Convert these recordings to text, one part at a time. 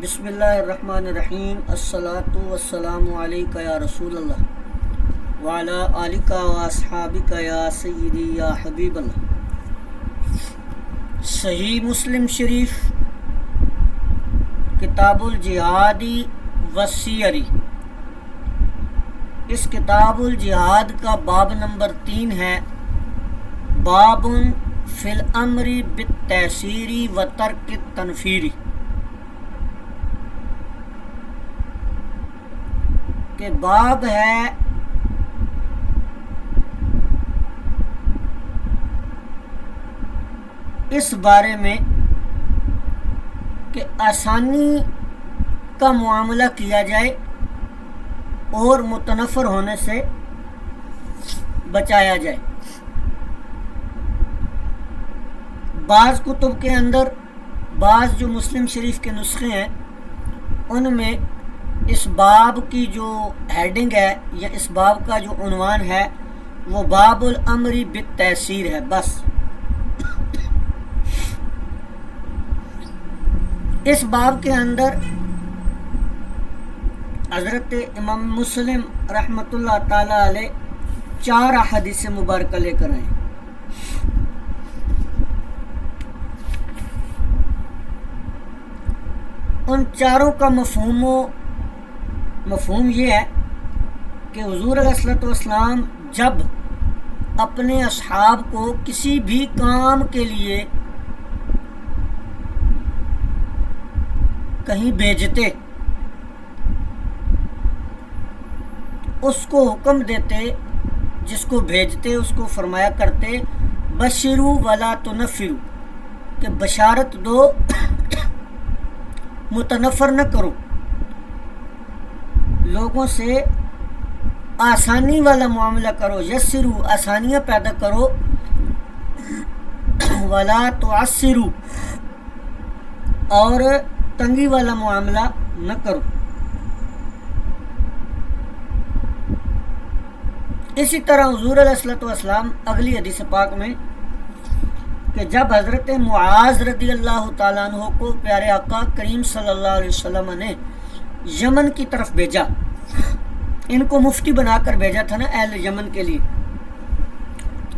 بسم اللہ الرحمن الرحیم الصلاۃ والسلام علیکہ یا رسول اللہ وعلی آلکہ و اصحابکہ یا سیدی یا حبیب اللہ۔ صحیح مسلم شریف کتاب الجہادی والسیری، اس کتاب الجہاد کا باب نمبر 3 ہے، باب فی الامر بالتیسیری و ترک التنفیری، کہ باب ہے اس بارے میں کہ آسانی کا معاملہ کیا جائے اور متنفر ہونے سے بچایا جائے۔ بعض کتب کے اندر، بعض جو مسلم شریف کے نسخے ہیں ان میں اس باب کی جو ہیڈنگ ہے یا اس باب کا جو عنوان ہے وہ باب الامر بالتیسیر ہے بس۔ اس باب کے اندر حضرت امام مسلم رحمۃ اللہ تعالی علیہ 4 احادیث مبارکہ لے کر آئے۔ ان چاروں کا مفہوم یہ ہے کہ حضور علیہ الصلوۃ والسلام جب اپنے اصحاب کو کسی بھی کام کے لیے کہیں بھیجتے، اس کو حکم دیتے، جس کو بھیجتے اس کو فرمایا کرتے بشروا ولا تنفروا، کہ بشارت دو متنفر نہ کرو، لوگوں سے آسانی والا معاملہ کرو، یسرو آسانیاں پیدا کرو، ولا تعسروا اور تنگی والا معاملہ نہ کرو۔ اسی طرح حضور علیہ الصلوۃ والسلام اگلی حدیث پاک میں کہ جب حضرت معاذ رضی اللہ تعالیٰ عنہ کو پیارے آقا کریم صلی اللہ علیہ وسلم نے یمن کی طرف بھیجا، ان کو مفتی بنا کر بھیجا تھا نا اہل یمن کے لیے،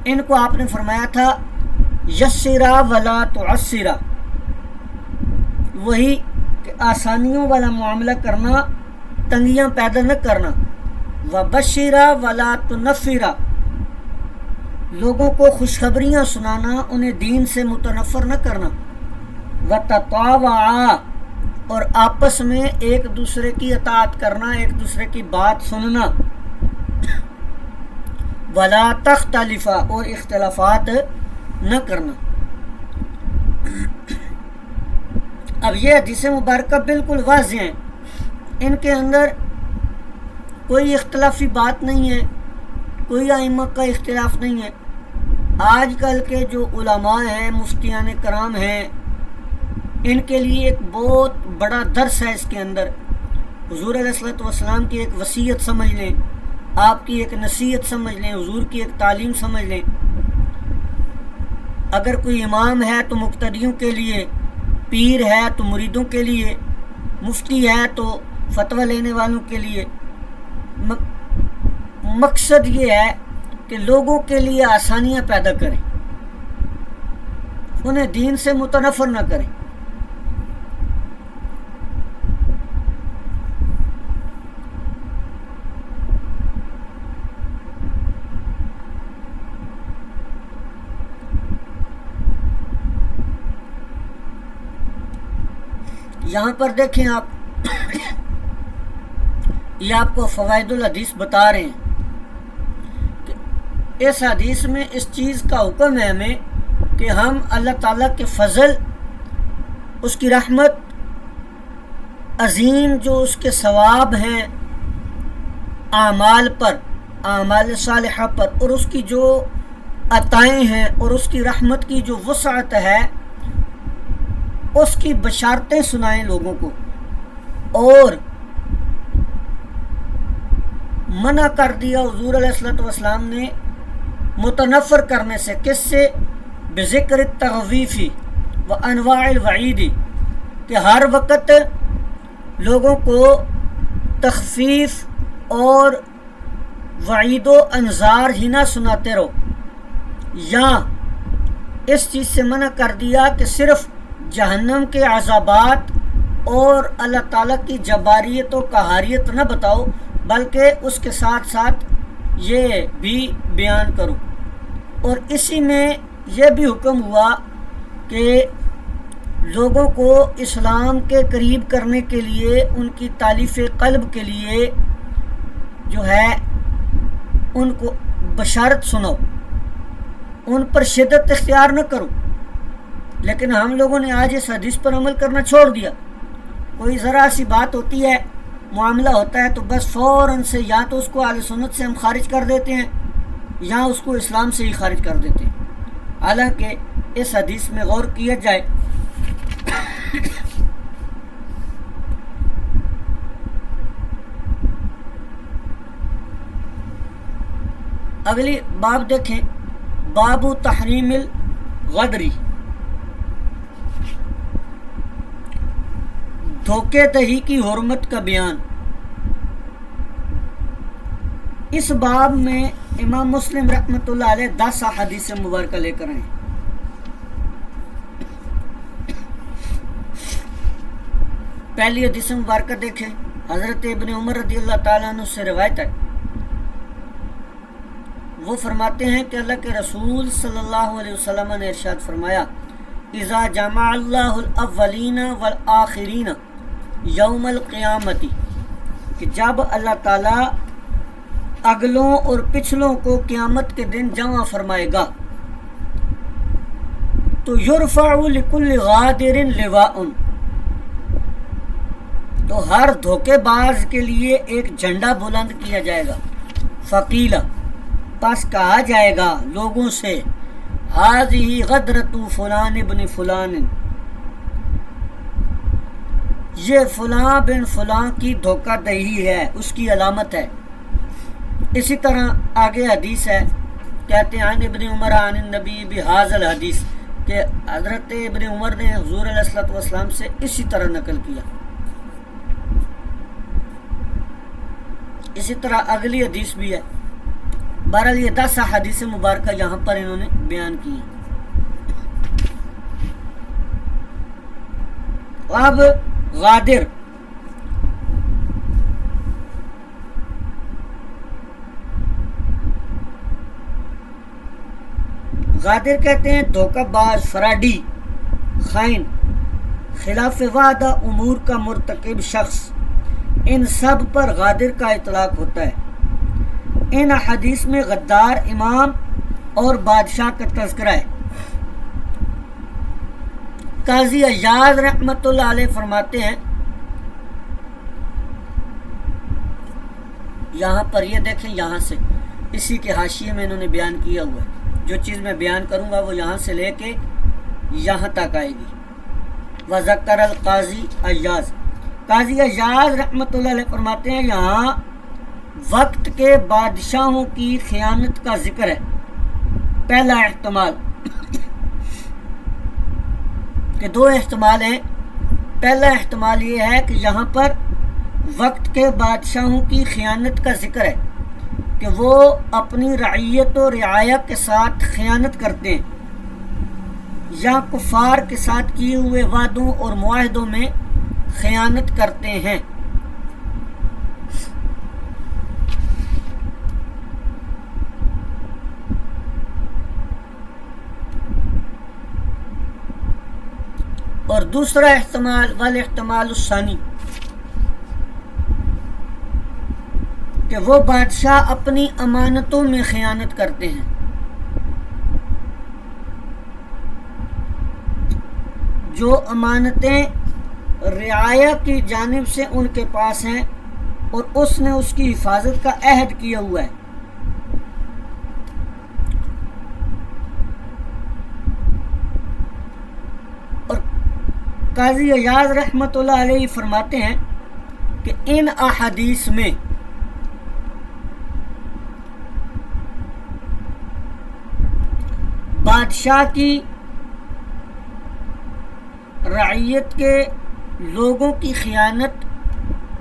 ان کو آپ نے فرمایا تھا یسرا ولا تعسرا، وہی کہ آسانیوں والا معاملہ کرنا، تنگیاں پیدا نہ کرنا، وبشرا ولا تنفرا، لوگوں کو خوشخبریاں سنانا، انہیں دین سے متنفر نہ کرنا، وتطاوعا اور آپس میں ایک دوسرے کی اطاعت کرنا، ایک دوسرے کی بات سننا، ولا تختلفا اور اختلافات نہ کرنا۔ اب یہ حدیث مبارکہ بالکل واضح ہیں، ان کے اندر کوئی اختلافی بات نہیں ہے، کوئی ائمہ کا اختلاف نہیں ہے۔ آج کل کے جو علماء ہیں، مفتیان کرام ہیں، ان کے لیے ایک بہت بڑا درس ہے اس کے اندر۔ حضور علیہ الصلوۃ والسلام کی ایک وصیت سمجھ لیں، آپ کی ایک نصیحت سمجھ لیں، حضور کی ایک تعلیم سمجھ لیں۔ اگر کوئی امام ہے تو مقتدیوں کے لیے، پیر ہے تو مریدوں کے لیے، مفتی ہے تو فتویٰ لینے والوں کے لیے۔ مقصد یہ ہے کہ لوگوں کے لیے آسانیاں پیدا کریں، انہیں دین سے متنفر نہ کریں۔ یہاں پر دیکھیں آپ، یہ آپ کو فوائد الحدیث بتا رہے ہیں کہ اس حدیث میں اس چیز کا حکم ہے ہمیں کہ ہم اللہ تعالیٰ کے فضل، اس کی رحمت عظیم، جو اس کے ثواب ہیں اعمال پر، اعمال صالحہ پر، اور اس کی جو عطائیں ہیں اور اس کی رحمت کی جو وسعت ہے، اس کی بشارتیں سنائیں لوگوں کو، اور منع کر دیا حضور علیہ الصلوۃ والسلام نے متنفر کرنے سے۔ کس سے؟ بذکر التخویف و انواع الوعید، کہ ہر وقت لوگوں کو تخفیف اور وعید و انذار ہی نہ سناتے رہو، یا اس چیز سے منع کر دیا کہ صرف جہنم کے عذابات اور اللہ تعالیٰ کی جباریت و قہاریت نہ بتاؤ، بلکہ اس کے ساتھ ساتھ یہ بھی بیان کرو۔ اور اسی میں یہ بھی حکم ہوا کہ لوگوں کو اسلام کے قریب کرنے کے لیے، ان کی تالیف قلب کے لیے جو ہے ان کو بشارت سناؤ، ان پر شدت اختیار نہ کرو۔ لیکن ہم لوگوں نے آج اس حدیث پر عمل کرنا چھوڑ دیا۔ کوئی ذرا سی بات ہوتی ہے، معاملہ ہوتا ہے، تو بس فوراً سے یا تو اس کو اہل سنت سے ہم خارج کر دیتے ہیں یا اس کو اسلام سے ہی خارج کر دیتے ہیں۔ حالانکہ اس حدیث میں غور کیا جائے اگلی باب دیکھیں، باب تحریم الغدری، دھوکے دہی کی حرمت کا بیان۔ اس باب میں امام مسلم رحمۃ اللہ علیہ 10 احادیث مبارکہ لے کر آئے۔ پہلی حدیث مبارکہ دیکھیں، حضرت ابن عمر رضی اللہ تعالیٰ عنہ سے روایت ہے، وہ فرماتے ہیں کہ اللہ کے رسول صلی اللہ علیہ وسلم نے ارشاد فرمایا، اذا جمع اللہ الاولین والآخرین یوم القیامتی، کہ جب اللہ تعالیٰ اگلوں اور پچھلوں کو قیامت کے دن جمع فرمائے گا، تو یرفع لکل غادر لواء، تو ہر دھوکے باز کے لیے ایک جھنڈا بلند کیا جائے گا۔ فقیلہ، پس کہا جائے گا لوگوں سے، ھذہ غدرۃ فلان ابن فلان، یہ فلاں بن فلاں کی دھوکہ دہی ہے، اس کی علامت ہے۔ اسی طرح آگے حدیث ہے، کہتے ہیں عن ابن عمر عن النبی بہذا الحدیث، کہ حضرت ابن عمر نے حضور علیہ الصلوۃ والسلام سے اسی طرح نقل کیا۔ اسی طرح اگلی حدیث بھی ہے۔ بہرحال یہ 10 احادیث مبارکہ یہاں پر انہوں نے بیان کی۔ اب غادر، غادر کہتے ہیں دھوکہ باز، فراڈی، خائن، خلاف وعدہ امور کا مرتکب شخص، ان سب پر غادر کا اطلاق ہوتا ہے۔ ان حدیث میں غدار امام اور بادشاہ کا تذکرہ ہے۔ قاضی عیاض رحمۃ اللہ علیہ فرماتے ہیں، یہاں پر یہ دیکھیں، یہاں سے اسی کے حاشیے میں انہوں نے بیان کیا ہوا ہے۔ جو چیز میں بیان کروں گا وہ یہاں سے لے کے یہاں تک آئے گی۔ وذکر القاضی عیاض، قاضی عیاض رحمۃ اللہ علیہ فرماتے ہیں، یہاں وقت کے بادشاہوں کی خیانت کا ذکر ہے۔ پہلا احتمال کہ 2 احتمال ہیں۔ پہلا احتمال یہ ہے کہ یہاں پر وقت کے بادشاہوں کی خیانت کا ذکر ہے کہ وہ اپنی رعیت و رعایا کے ساتھ خیانت کرتے ہیں، یا کفار کے ساتھ کیے ہوئے وعدوں اور معاہدوں میں خیانت کرتے ہیں۔ اور دوسرا احتمال والاحتمال الثانی، کہ وہ بادشاہ اپنی امانتوں میں خیانت کرتے ہیں، جو امانتیں رعایا کی جانب سے ان کے پاس ہیں اور اس نے اس کی حفاظت کا عہد کیا ہوا ہے۔ اور قاضی عیاض رحمۃ اللہ علیہ فرماتے ہیں کہ ان احادیث میں بادشاہ کی رعیت کے لوگوں کی خیانت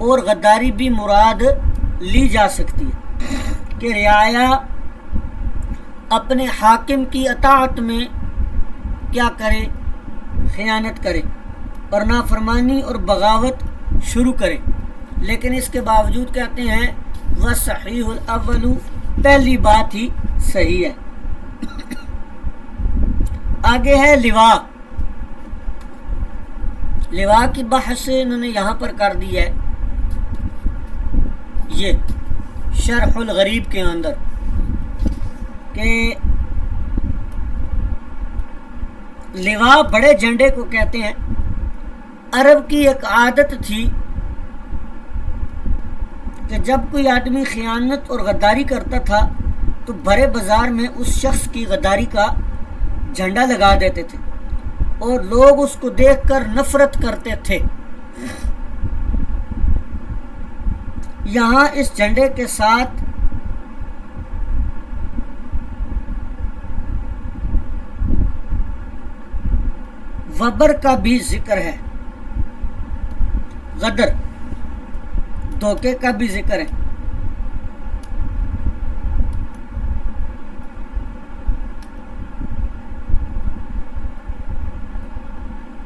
اور غداری بھی مراد لی جا سکتی ہے کہ رعایا اپنے حاکم کی اطاعت میں کیا کرے، خیانت کرے اور نافرمانی اور بغاوت شروع کرے، لیکن اس کے باوجود کہتے ہیں وَصَحِيحُ الْأَوَّلُ، پہلی بات ہی صحیح ہے۔ آگے ہے لواء۔ لواء کی بحث انہوں نے یہاں پر کر دی ہے، یہ شرح الغریب کے اندر، کہ لواء بڑے جھنڈے کو کہتے ہیں۔ عرب کی ایک عادت تھی کہ جب کوئی آدمی خیانت اور غداری کرتا تھا تو بڑے بازار میں اس شخص کی غداری کا جھنڈا لگا دیتے تھے اور لوگ اس کو دیکھ کر نفرت کرتے تھے۔ یہاں اس جھنڈے کے ساتھ وبر کا بھی ذکر ہے، غدر، دھوکے کا بھی ذکر ہے۔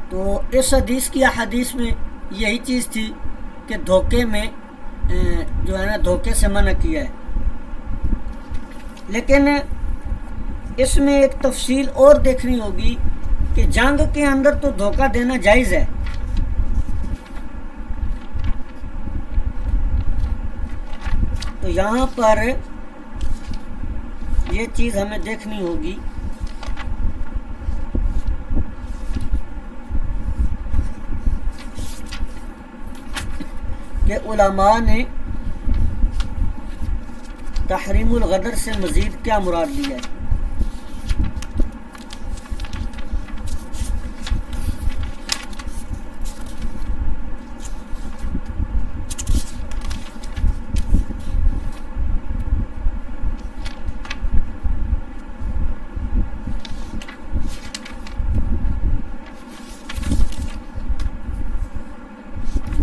تو اس حدیث کی احادیث میں یہی چیز تھی کہ دھوکے میں جو ہے نا دھوکے سے منع کیا ہے، لیکن اس میں ایک تفصیل اور دیکھنی ہوگی کہ جنگ کے اندر تو دھوکہ دینا جائز ہے، تو یہاں پر یہ چیز ہمیں دیکھنی ہوگی کہ علماء نے تحریم الغدر سے مزید کیا مراد لیا ہے۔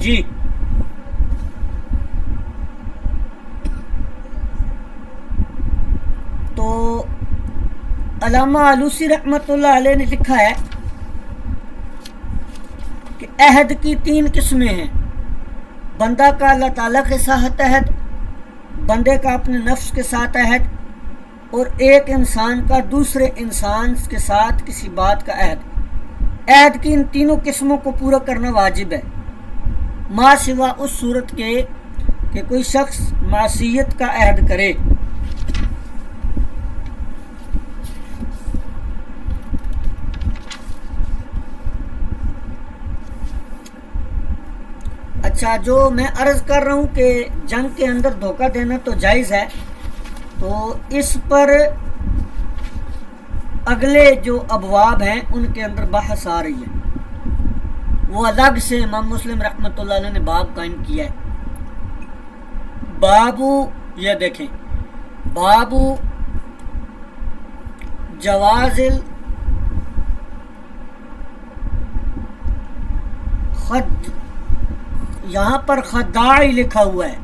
جی تو علامہ آلوسی رحمۃ اللہ علیہ نے لکھا ہے کہ عہد کی 3 قسمیں ہیں، بندہ کا اللہ تعالیٰ کے ساتھ عہد، بندے کا اپنے نفس کے ساتھ عہد، اور ایک انسان کا دوسرے انسان کے ساتھ کسی بات کا عہد۔ عہد کی ان تینوں قسموں کو پورا کرنا واجب ہے، ما سوا اس صورت کے کہ کوئی شخص معصیت کا عہد کرے۔ اچھا، جو میں عرض کر رہا ہوں کہ جنگ کے اندر دھوکہ دینا تو جائز ہے، تو اس پر اگلے جو ابواب ہیں ان کے اندر بحث آ رہی ہے، وہ الگ سے امام مسلم رحمۃ اللہ علیہ نے باب قائم کیا ہے۔ بابو، یہ دیکھیں، بابو جواز خد، یہاں پر خداعی لکھا ہوا ہے،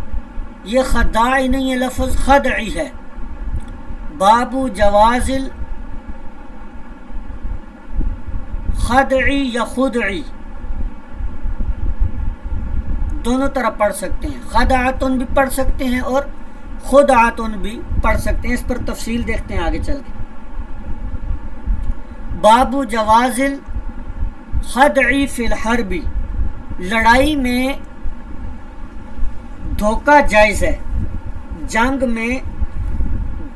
یہ خداعی نہیں ہے، لفظ خدعی ہے۔ بابو جواز خدعی یا خدعی، دونوں طرح پڑھ سکتے ہیں، خدعتن بھی پڑھ سکتے ہیں اور خدعتن بھی پڑھ سکتے ہیں، اس پر تفصیل دیکھتے ہیں آگے چل کے۔ باب جواز الخدع فی الحرب، لڑائی میں دھوکہ جائز ہے، جنگ میں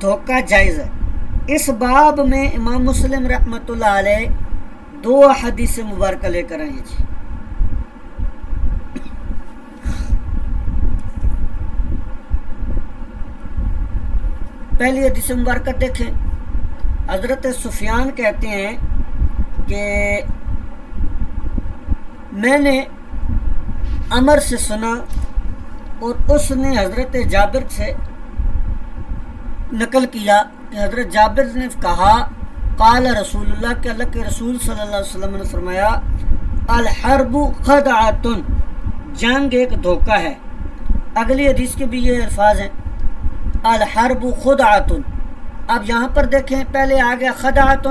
دھوکہ جائز ہے۔ اس باب میں امام مسلم رحمۃ اللہ علیہ 2 حدیث مبارکہ لے کر آئے جی۔ پہلی حدیث مبارکہ دیکھیں، حضرت سفیان کہتے ہیں کہ میں نے عمر سے سنا اور اس نے حضرت جابر سے نقل کیا کہ حضرت جابر نے کہا قال رسول اللہ، کہ اللہ کے رسول صلی اللہ علیہ وسلم نے فرمایا الحرب خدعۃ، جنگ ایک دھوکہ ہے۔ اگلی حدیث کے بھی یہ الفاظ ہیں، الحرب خدعۃ۔ اب یہاں پر دیکھیں، پہلے آ گیا خدعۃ،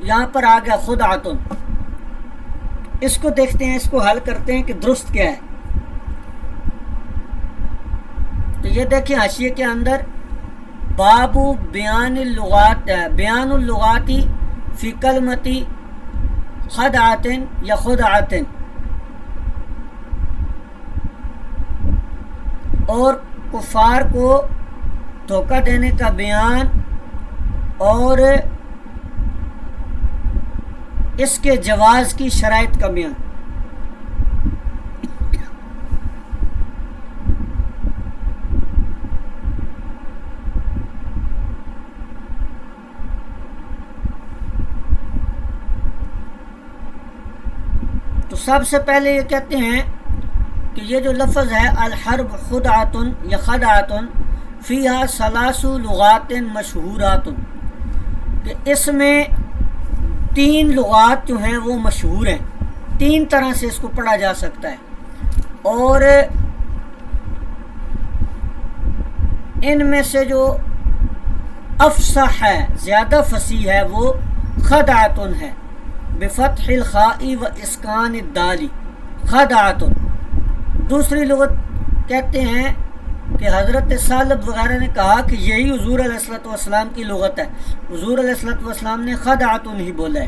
یہاں پر آ گیا خدعۃ۔ اس کو دیکھتے ہیں، اس کو حل کرتے ہیں کہ درست کیا ہے۔ تو یہ دیکھیں حاشیے کے اندر، باب بیان اللغات فی کلمۃ خدعۃ یا خدعۃ، اور کفار کو دھوکہ دینے کا بیان اور اس کے جواز کی شرائط کا بیان۔ تو سب سے پہلے یہ کہتے ہیں کہ یہ جو لفظ ہے الحرب خدعۃ یا خدعۃ، فیہا ثلاث لغات مشہورات، کہ اس میں 3 لغات جو ہیں وہ مشہور ہیں، 3 طرح سے اس کو پڑھا جا سکتا ہے، اور ان میں سے جو افصح ہے، زیادہ فصیح ہے، وہ خدعۃ ہے، بفتح الخاء و اسکان الدال، خدعۃ۔ دوسری لغت کہتے ہیں کہ حضرت ثعلب وغیرہ نے کہا کہ یہی حضور علیہ الصلوۃ والسلام کی لغت ہے، حضور علیہ الصلوۃ والسلام نے خدعۃ ہی بولا ہے۔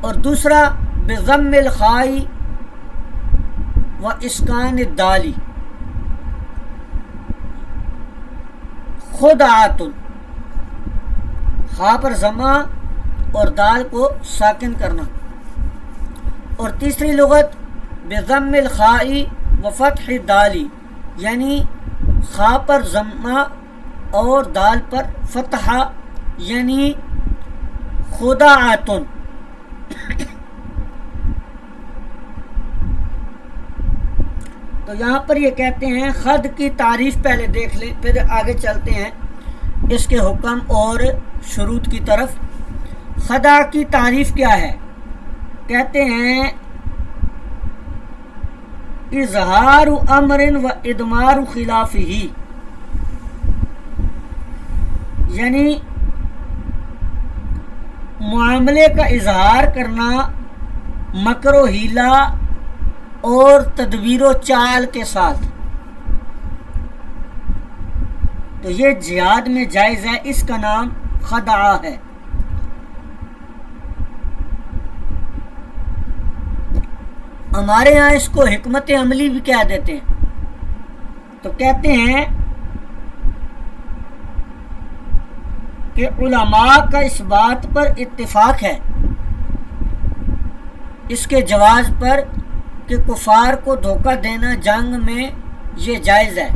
اور دوسرا بضم الخاء و اسکان الدال، خدعۃ، خاء پر ضمہ اور دال کو ساکن کرنا۔ اور تیسری لغت بضم الخاء و فتح الدال، یعنی خاء پر ضمہ اور دال پر فتحہ، یعنی خدعۃ۔ تو یہاں پر یہ کہتے ہیں، خد کی تعریف پہلے دیکھ لیں، پھر آگے چلتے ہیں اس کے حکم اور شروط کی طرف۔ خدا کی تعریف کیا ہے؟ کہتے ہیں اظہار امر و ادمار خلافہ، یعنی معاملے کا اظہار کرنا مکر و حیلہ اور تدبیر و چال کے ساتھ۔ تو یہ جہاد میں جائز ہے، اس کا نام خدعہ ہے۔ ہمارے ہاں اس کو حکمت عملی بھی کہہ دیتے ہیں۔ تو کہتے ہیں کہ علماء کا اس بات پر اتفاق ہے، اس کے جواز پر، کہ کفار کو دھوکہ دینا جنگ میں یہ جائز ہے۔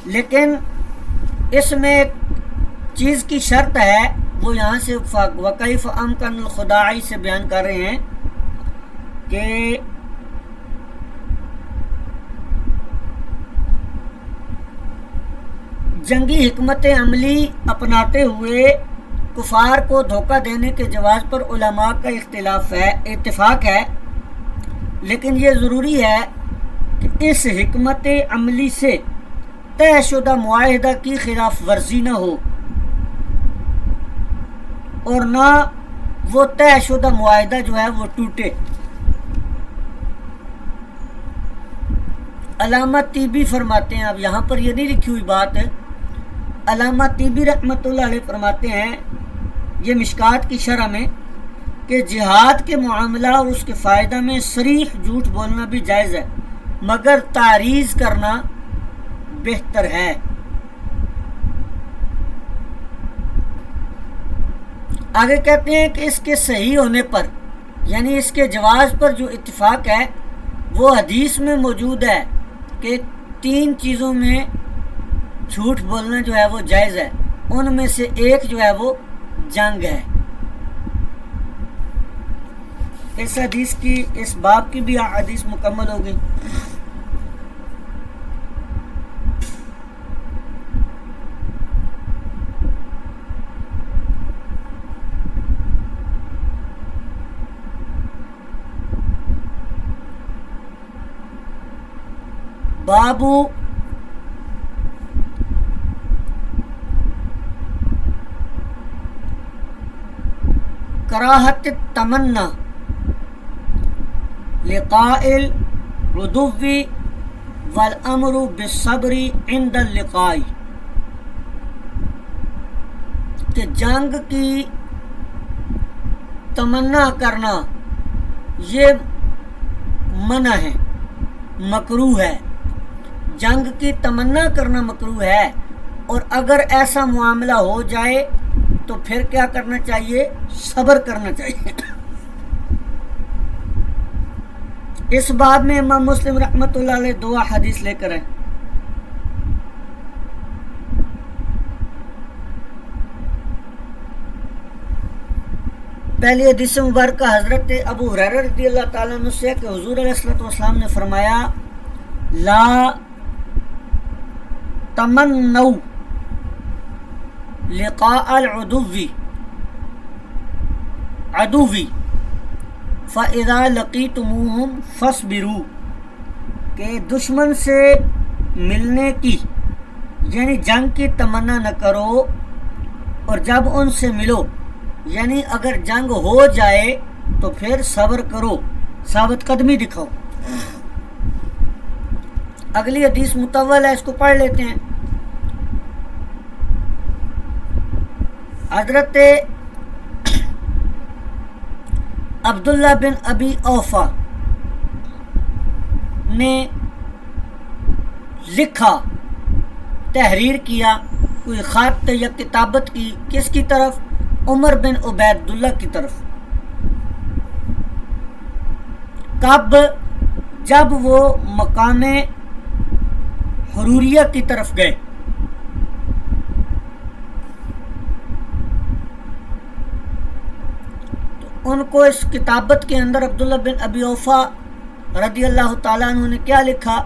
لیکن اس میں ایک چیز کی شرط ہے، وہ یہاں سے وکیف امکن الخداعی سے بیان کر رہے ہیں کہ جنگی حکمت عملی اپناتے ہوئے کفار کو دھوکہ دینے کے جواز پر علماء کا اتفاق ہے، لیکن یہ ضروری ہے کہ اس حکمت عملی سے طے شدہ معاہدہ کی خلاف ورزی نہ ہو، اور نہ وہ طے شدہ معاہدہ جو ہے وہ ٹوٹے۔ علامہ طیبی فرماتے ہیں، اب یہاں پر یہ نہیں لکھی ہوئی بات ہے، علامہ طیبی رحمۃ اللہ علیہ فرماتے ہیں یہ مشکات کی شرح میں کہ جہاد کے معاملہ اور اس کے فائدہ میں صریح جھوٹ بولنا بھی جائز ہے، مگر تعریض کرنا بہتر ہے۔ آگے کہتے ہیں کہ اس کے صحیح ہونے پر، یعنی اس کے جواز پر جو اتفاق ہے وہ حدیث میں موجود ہے کہ 3 چیزوں میں جھوٹ بولنا جو ہے وہ جائز ہے، ان میں سے ایک جو ہے وہ جنگ ہے۔ اس حدیث کی، اس باب کی بھی حدیث مکمل ہو گئی۔ بابو کراہت التمنا لقاء العدو والامر بالصبر عند اللقاء، کہ جنگ کی تمنا کرنا یہ منع ہے، مکروہ ہے، جنگ کی تمنا کرنا مکروہ ہے، اور اگر ایسا معاملہ ہو جائے تو پھر کیا کرنا چاہیے؟ صبر کرنا چاہیے۔ اس باب میں امام مسلم رحمۃ اللہ علیہ دو حدیث لے کر ہیں۔ پہلی حدیث مبارکہ حضرت ابو ہریرہ رضی اللہ تعالیٰ عنہ سے کہ حضور علیہ الصلوۃ والسلام نے فرمایا لا تمنوا لقاء العدو فَإِذَا لَقِيتُمُوهُمْ فَاصْبِرُوا، کہ دشمن سے ملنے کی یعنی جنگ کی تمنا نہ کرو، اور جب ان سے ملو یعنی اگر جنگ ہو جائے تو پھر صبر کرو، ثابت قدمی دکھاؤ۔ اگلی حدیث مطول ہے، اس کو پڑھ لیتے ہیں۔ حضرت عبداللہ بن ابی اوفا نے لکھا، تحریر کیا، کوئی خط یا کتابت کی، کس کی طرف؟ عمر بن عبید اللہ کی طرف۔ کب؟ جب وہ مقام حروریہ کی طرف گئے۔ تو ان کو اس کتابت کے اندر عبداللہ بن ابی اوفا رضی اللہ تعالیٰ عنہ نے کیا لکھا؟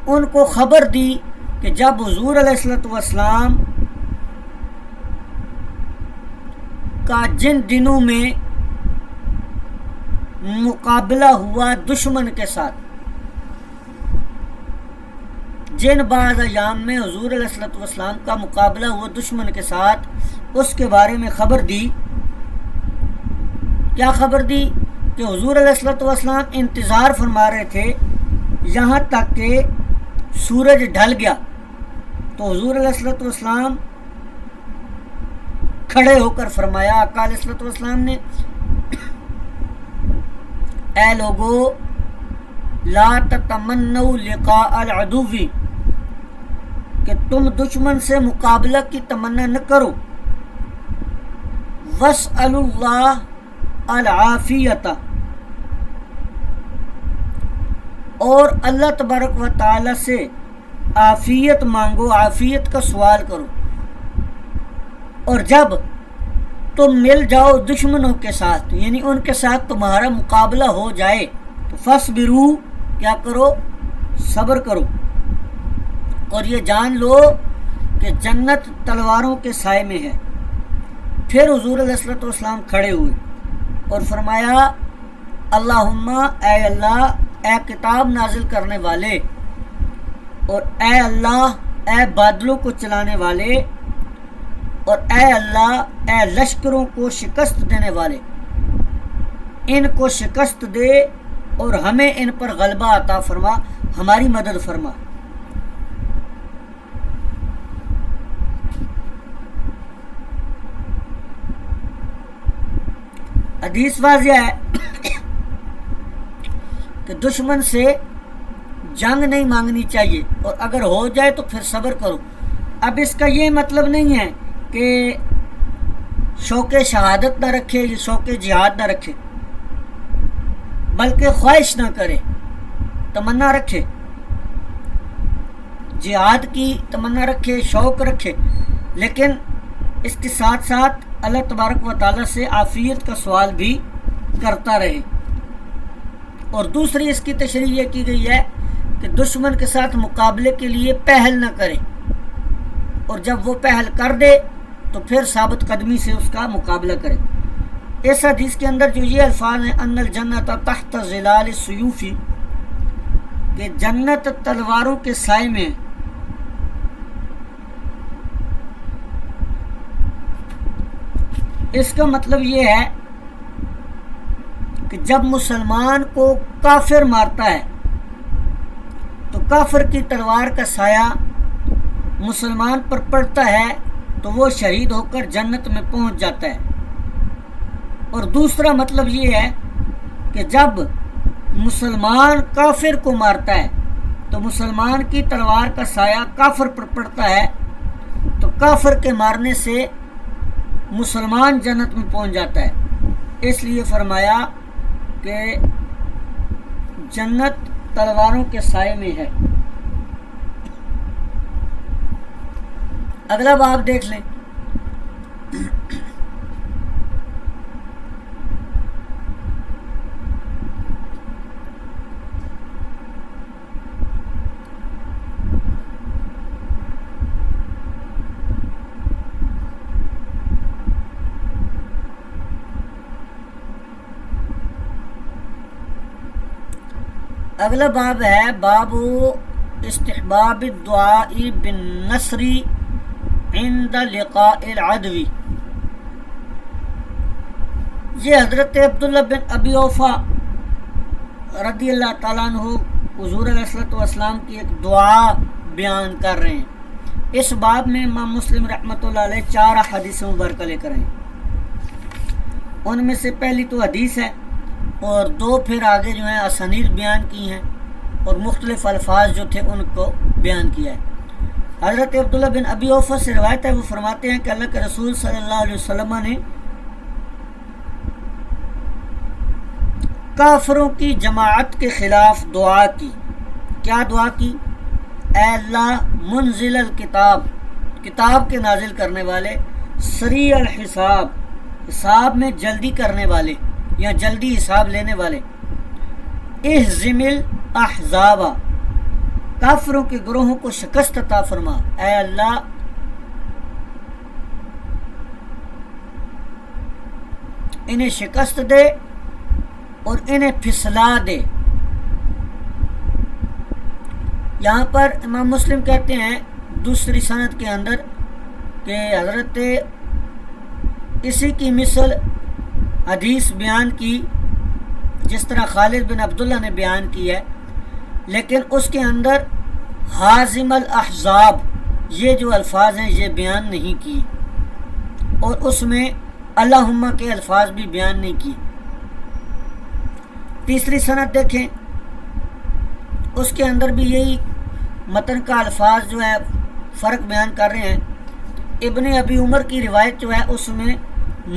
ان کو خبر دی کہ جب حضور علیہ الصلوۃ والسلام کا جن دنوں میں مقابلہ ہوا دشمن کے ساتھ، جن بعض ایام میں حضور علیہ الصلوۃ والسلام کا مقابلہ ہوا دشمن کے ساتھ، اس کے بارے میں خبر دی۔ کیا خبر دی؟ کہ حضور علیہ الصلوۃ والسلام انتظار فرما رہے تھے یہاں تک کہ سورج ڈھل گیا، تو حضور علیہ الصلوۃ والسلام کھڑے ہو کر فرمایا، آقا علیہ الصلوۃ والسلام نے، اے لوگو لا تتمنوا لقاء العدو، کہ تم دشمن سے مقابلہ کی تمنا نہ کرو، واسألوا اللہ العافیۃ، اور اللہ تبارک و تعالی سے عافیت مانگو، عافیت کا سوال کرو، اور جب تم مل جاؤ دشمنوں کے ساتھ یعنی ان کے ساتھ تمہارا مقابلہ ہو جائے تو فاصبروا، کیا کرو؟ صبر کرو، اور یہ جان لو کہ جنت تلواروں کے سائے میں ہے۔ پھر حضور علیہ الصلوۃ والسلام کھڑے ہوئے اور فرمایا اللہم، اے اللہ، اے کتاب نازل کرنے والے، اور اے اللہ، اے بادلوں کو چلانے والے، اور اے اللہ، اے لشکروں کو شکست دینے والے، ان کو شکست دے اور ہمیں ان پر غلبہ عطا فرما، ہماری مدد فرما۔ حدیث واضح ہے کہ دشمن سے جنگ نہیں مانگنی چاہیے، اور اگر ہو جائے تو پھر صبر کرو۔ اب اس کا یہ مطلب نہیں ہے کہ شوق شہادت نہ رکھے یا شوق جہاد نہ رکھے، بلکہ خواہش نہ کرے، تمنا رکھے، جہاد کی تمنا رکھے، شوق رکھے، لیکن اس کے ساتھ ساتھ اللہ تبارک و تعالیٰ سے عافیت کا سوال بھی کرتا رہے۔ اور دوسری اس کی تشریح یہ کی گئی ہے کہ دشمن کے ساتھ مقابلے کے لیے پہل نہ کرے، اور جب وہ پہل کر دے تو پھر ثابت قدمی سے اس کا مقابلہ کرے۔ اس حدیث کے اندر جو یہ الفاظ ہیں ان الجنت تحت ظلال السیوف، کہ جنت تلواروں کے سائے میں. اس کا مطلب یہ ہے کہ جب مسلمان کو کافر مارتا ہے تو کافر کی تلوار کا سایہ مسلمان پر پڑتا ہے تو وہ شہید ہو کر جنت میں پہنچ جاتا ہے. اور دوسرا مطلب یہ ہے کہ جب مسلمان کافر کو مارتا ہے تو مسلمان کی تلوار کا سایہ کافر پر پڑتا ہے تو کافر کے مارنے سے مسلمان جنت میں پہنچ جاتا ہے. اس لیے فرمایا کہ جنت تلواروں کے سائے میں ہے. اگلا باب دیکھ لیں. اگلا باب ہے باب استحباب الدعاء بالنصر عند لقاء العدو. یہ حضرت عبداللہ بن ابی اوفا رضی اللہ تعالیٰ عنہ حضور علیہ الصلوۃ والسلام کی ایک دعا بیان کر رہے ہیں. اس باب میں امام مسلم رحمۃ اللہ علیہ 4 حدیث مبارکہ لے کر آئے. ان میں سے پہلی تو حدیث ہے اور 2 پھر آگے جو ہیں اسانید بیان کی ہیں اور مختلف الفاظ جو تھے ان کو بیان کیا ہے. حضرت عبداللہ بن ابی اوفا سے روایت ہے، وہ فرماتے ہیں کہ اللہ کے رسول صلی اللہ علیہ وسلم نے کافروں کی جماعت کے خلاف دعا کی. کیا دعا کی؟ اے اللہ منزل الکتاب، کتاب کے نازل کرنے والے، سریع الحساب، حساب میں جلدی کرنے والے یا جلدی حساب لینے والے، اہزم الاحزاب، کافروں کے گروہوں کو شکست عطا فرما. اے اللہ انہیں شکست دے اور انہیں پھسلا دے. یہاں پر امام مسلم کہتے ہیں دوسری سند کے اندر کہ حضرت اسی کی مثل حدیث بیان کی جس طرح خالد بن عبداللہ نے بیان کی ہے، لیکن اس کے اندر حازم الاحزاب یہ جو الفاظ ہیں یہ بیان نہیں کی اور اس میں اللہم کے الفاظ بھی بیان نہیں کی. تیسری سند دیکھیں، اس کے اندر بھی یہی متن کا الفاظ جو ہے فرق بیان کر رہے ہیں. ابن ابی عمر کی روایت جو ہے اس میں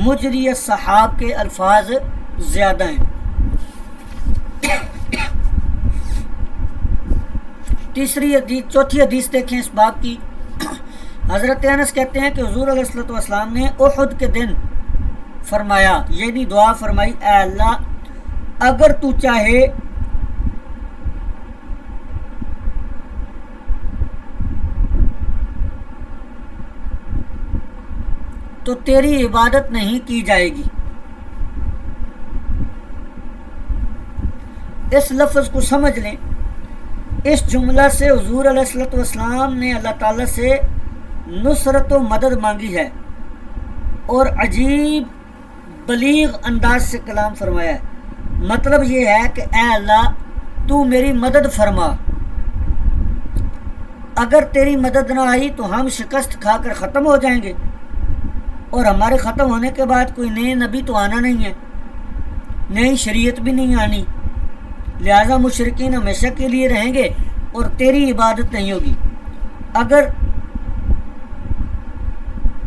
مجری الصحاب کے الفاظ زیادہ ہیں. چوتھی حدیث دیکھیں اس باب کی. حضرت انس کہتے ہیں کہ حضور علیہ الصلوۃ والسلام نے احد کے دن فرمایا، یعنی دعا فرمائی، اے اللہ اگر تو چاہے تو تیری عبادت نہیں کی جائے گی. اس لفظ کو سمجھ لیں. اس جملہ سے حضور علیہ الصلوۃ والسلام نے اللہ تعالیٰ سے نصرت و مدد مانگی ہے اور عجیب بلیغ انداز سے کلام فرمایا ہے. مطلب یہ ہے کہ اے اللہ تو میری مدد فرما، اگر تیری مدد نہ آئی تو ہم شکست کھا کر ختم ہو جائیں گے اور ہمارے ختم ہونے کے بعد کوئی نئے نبی تو آنا نہیں ہے، نئی شریعت بھی نہیں آنی، لہذا مشرکین ہمیشہ کے لیے رہیں گے اور تیری عبادت نہیں ہوگی. اگر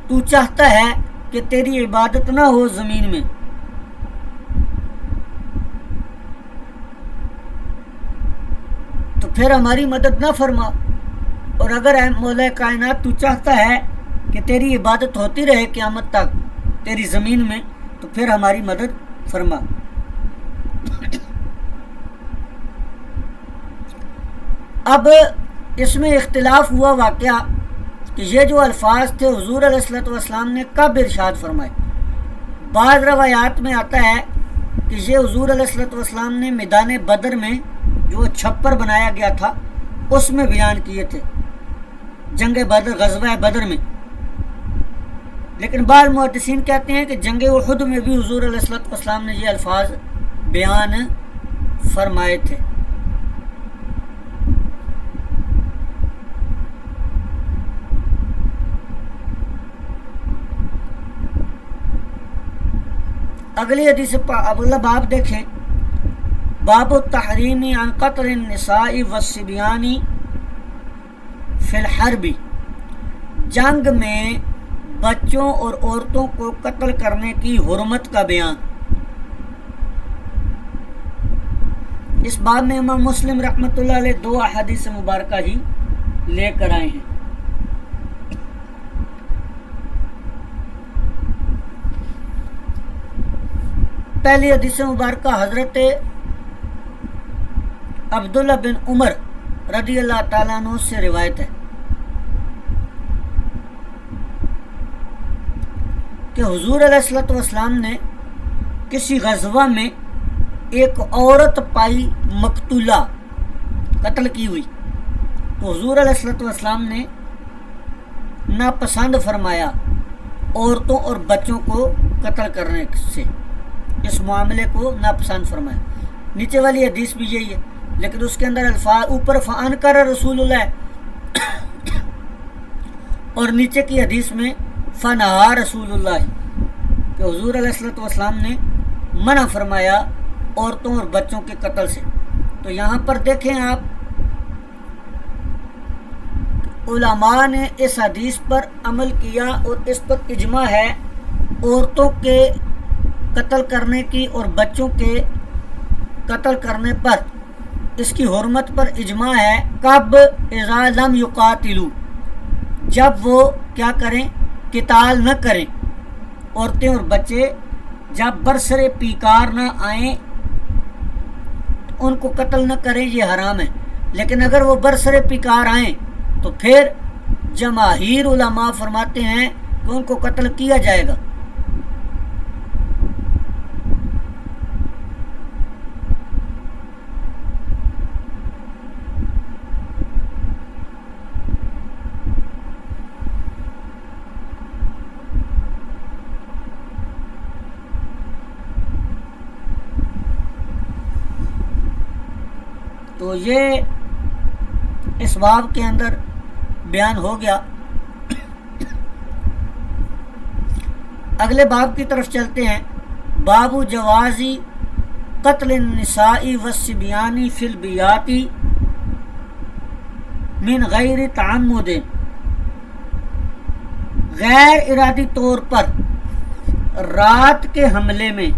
تو چاہتا ہے کہ تیری عبادت نہ ہو زمین میں تو پھر ہماری مدد نہ فرما، اور اگر اے مولا کائنات تو چاہتا ہے کہ تیری عبادت ہوتی رہے قیامت تک تیری زمین میں تو پھر ہماری مدد فرما. اب اس میں اختلاف ہوا واقعہ کہ یہ جو الفاظ تھے حضور علیہ الصلوۃ والسلام نے کب ارشاد فرمائے. بعض روایات میں آتا ہے کہ یہ حضور علیہ الصلوۃ والسلام نے میدان بدر میں جو چھپر بنایا گیا تھا اس میں بیان کیے تھے، جنگ بدر، غزوہ بدر میں۔ لیکن بعض محدثین کہتے ہیں کہ جنگ احد میں بھی حضور علیہ الصلوۃ والسلام نے یہ الفاظ بیان فرمائے تھے۔ اگلی حدیث اگلا باب دیکھیں، باب التحریم عن قتل النساء والصبیان فی الحرب، جنگ میں بچوں اور عورتوں کو قتل کرنے کی حرمت کا بیان۔ اس باب میں امام مسلم رحمۃ اللہ علیہ 2 احادیث مبارکہ ہی لے کر آئے ہیں۔ پہلی حدیث مبارکہ حضرت عبداللہ بن عمر رضی اللہ تعالیٰ عنہ سے روایت ہے کہ حضور علیہ الصلوۃ والسلام نے کسی غزوہ میں ایک عورت پائی مقتولہ، قتل کی ہوئی، تو حضور علیہ الصلوۃ والسلام نے ناپسند فرمایا عورتوں اور بچوں کو قتل کرنے سے، اس معاملے کو ناپسند فرمایا۔ نیچے والی حدیث بھی یہی ہے، لیکن اس کے اندر الفاظ اوپر فانکر رسول اللہ اور نیچے کی حدیث میں فنہا رسول اللہ، کہ حضور علیہ الصلوۃ والسلام نے منع فرمایا عورتوں اور بچوں کے قتل سے۔ تو یہاں پر دیکھیں آپ، علماء نے اس حدیث پر عمل کیا اور اس پر اجماع ہے، عورتوں کے قتل کرنے کی اور بچوں کے قتل کرنے پر اس کی حرمت پر اجماع ہے۔ کب؟ اذا لم یقاتلوا، جب وہ کیا کریں؟ قتال نہ کریں، عورتیں اور بچے جب برسر پیکار نہ آئیں ان کو قتل نہ کریں، یہ حرام ہے۔ لیکن اگر وہ برسر پیکار آئیں تو پھر جماہیر علماء فرماتے ہیں کہ ان کو قتل کیا جائے گا۔ تو یہ اس باب کے اندر بیان ہو گیا۔ اگلے باب کی طرف چلتے ہیں، باب جوازی قتل النساء والصبیان فی البیات من غیر تعمد، غیر ارادی طور پر رات کے حملے میں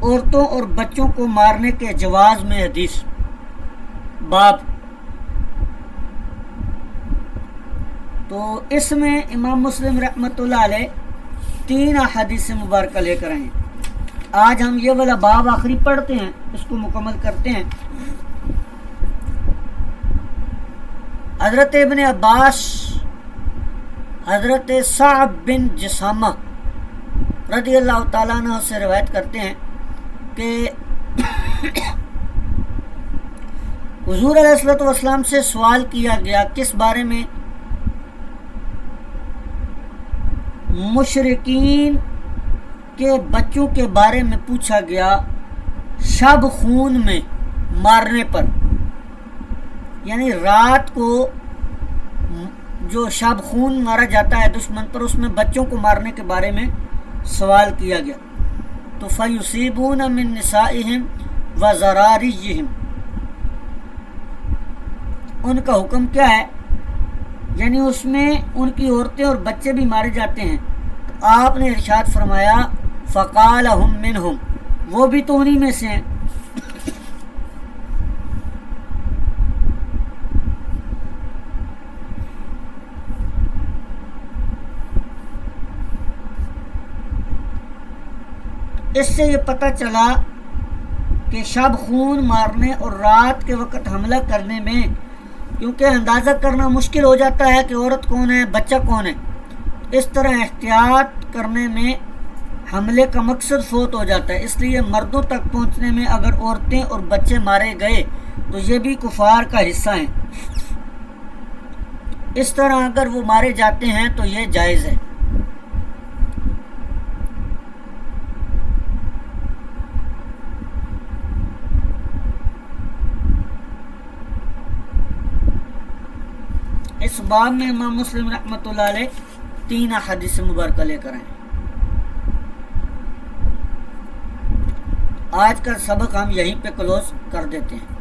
عورتوں اور بچوں کو مارنے کے جواز میں حدیث باب۔ تو اس میں امام مسلم رحمۃ اللہ علیہ 3 احادیث مبارکہ لے کر آئے ہیں۔ آج ہم یہ والا باب آخری پڑھتے ہیں، اس کو مکمل کرتے ہیں۔ حضرت ابن عباس، حضرت صعب بن جسامہ رضی اللہ تعالیٰ عنہ سے روایت کرتے ہیں کہ حضور علیہ الصلوۃ والسلام سے سوال کیا گیا، کس بارے میں؟ مشرکین کے بچوں کے بارے میں پوچھا گیا، شب خون میں مارنے پر، یعنی رات کو جو شب خون مارا جاتا ہے دشمن پر، اس میں بچوں کو مارنے کے بارے میں سوال کیا گیا۔ تو فَيُصِيبُونَ مِن نِسَائِهِمْ وَذَرَارِيِّهِمْ، ان کا حکم کیا ہے؟ یعنی اس میں ان کی عورتیں اور بچے بھی مارے جاتے ہیں۔ تو آپ نے ارشاد فرمایا فَقَالَ هُمْ مِنْهُمْ، وہ بھی تو انہی میں سے ہیں۔ اس سے یہ پتہ چلا کہ شب خون مارنے اور رات کے وقت حملہ کرنے میں، کیونکہ اندازہ کرنا مشکل ہو جاتا ہے کہ عورت کون ہے، بچہ کون ہے، اس طرح احتیاط کرنے میں حملے کا مقصد فوت ہو جاتا ہے، اس لیے مردوں تک پہنچنے میں اگر عورتیں اور بچے مارے گئے تو یہ بھی کفار کا حصہ ہیں، اس طرح اگر وہ مارے جاتے ہیں تو یہ جائز ہے۔ اس باب میں امام مسلم رحمۃ اللہ علیہ 3 احادیث مبارکہ لے کر آئے۔ آج کا سبق ہم یہیں پہ کلوز کر دیتے ہیں۔